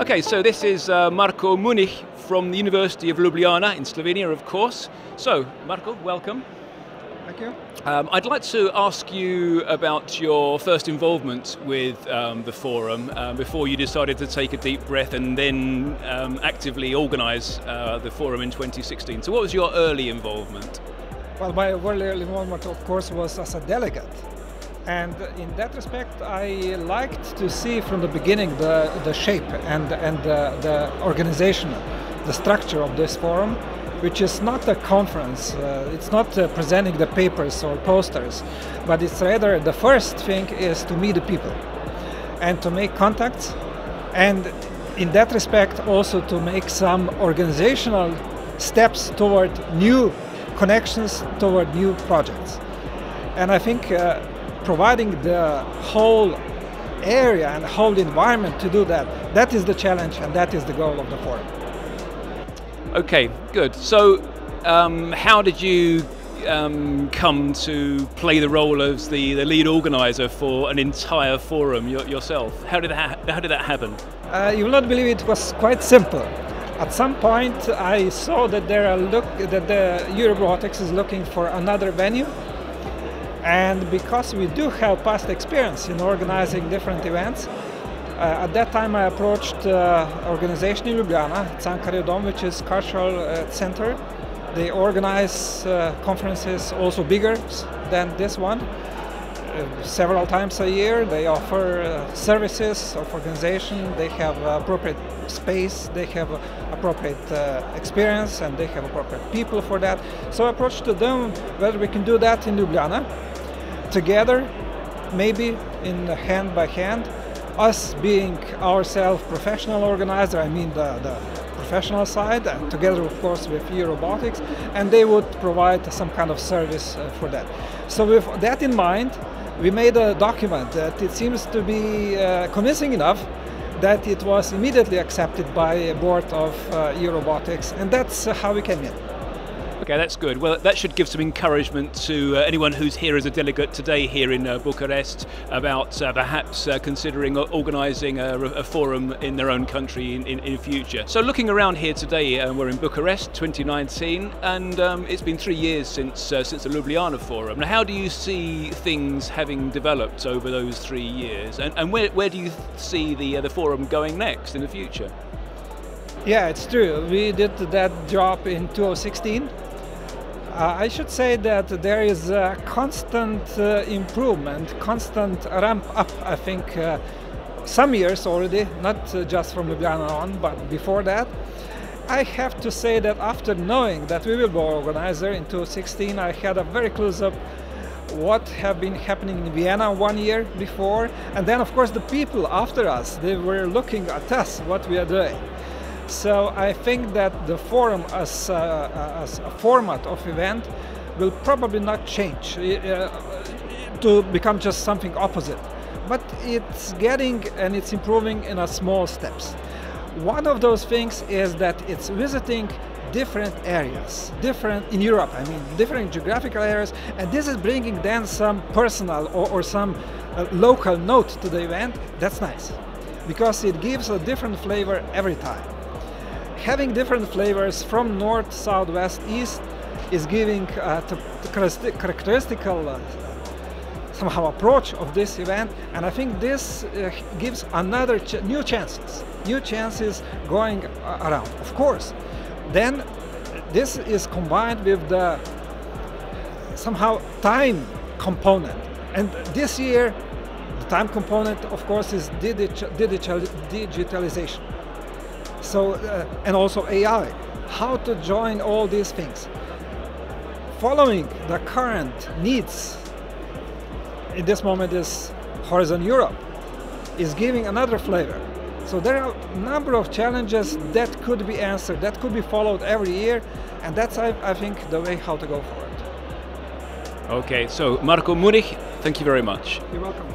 Okay, so this is Marko Munih from the University of Ljubljana in Slovenia, of course. So, Marko, welcome. Thank you. I'd like to ask you about your first involvement with the forum before you decided to take a deep breath and then actively organise the forum in 2016. So what was your early involvement? Well, my early involvement, of course, was as a delegate. And in that respect, I liked to see from the beginning the shape and the organization, the structure of this forum, which is not a conference. It's not presenting the papers or posters, but it's rather the first thing is to meet the people and to make contacts, and in that respect also to make some organizational steps toward new connections, toward new projects. And I think providing the whole area and the whole environment to do that, that is the challenge and that is the goal of the forum. Okay, good. So how did you come to play the role as the lead organizer for an entire forum yourself? How did that happen? You will not believe it was quite simple. At some point I saw that the Robotics is looking for another venue. And because we do have past experience in organizing different events, at that time I approached organization in Ljubljana, Cankarjev Dom, which is cultural center. They organize conferences also bigger than this one, several times a year. They offer services of organization, they have appropriate space, they have appropriate experience, and they have appropriate people for that. So I approached them whether we can do that in Ljubljana together, maybe in hand by hand, us being ourselves professional organizer, I mean the professional side, and together of course with Robotics, and they would provide some kind of service for that. So with that in mind, we made a document that it seems to be convincing enough that it was immediately accepted by a board of Robotics, and that's how we came in. Okay, that's good. Well, that should give some encouragement to anyone who's here as a delegate today here in Bucharest about perhaps considering organising a forum in their own country in future. So looking around here today, we're in Bucharest 2019, and it's been 3 years since the Ljubljana Forum. Now, how do you see things having developed over those 3 years, and where do you see the forum going next in the future? Yeah, it's true. We did that job in 2016. I should say that there is a constant improvement, constant ramp up, I think, some years already, not just from Ljubljana on, but before that. I have to say that after knowing that we will be organizer in 2016, I had a very close-up what have been happening in Vienna 1 year before, and then of course the people after us, they were looking at us, what we are doing. So I think that the forum as a format of event will probably not change to become just something opposite. But it's getting and it's improving in a small steps. One of those things is that it's visiting different areas, different in Europe, I mean, different geographical areas, and this is bringing then some personal or some local note to the event. That's nice, because it gives a different flavor every time. Having different flavors from north, south, west, east is giving the characteristical somehow approach of this event, and I think this gives another new chances going around. Of course, then this is combined with the somehow time component, and this year the time component, of course, is digitalization. So, and also AI, how to join all these things. Following the current needs, in this moment is Horizon Europe, is giving another flavor. So there are a number of challenges that could be answered, that could be followed every year, and that's, I think, the way how to go forward. Okay, so Marko Munih, thank you very much. You're welcome.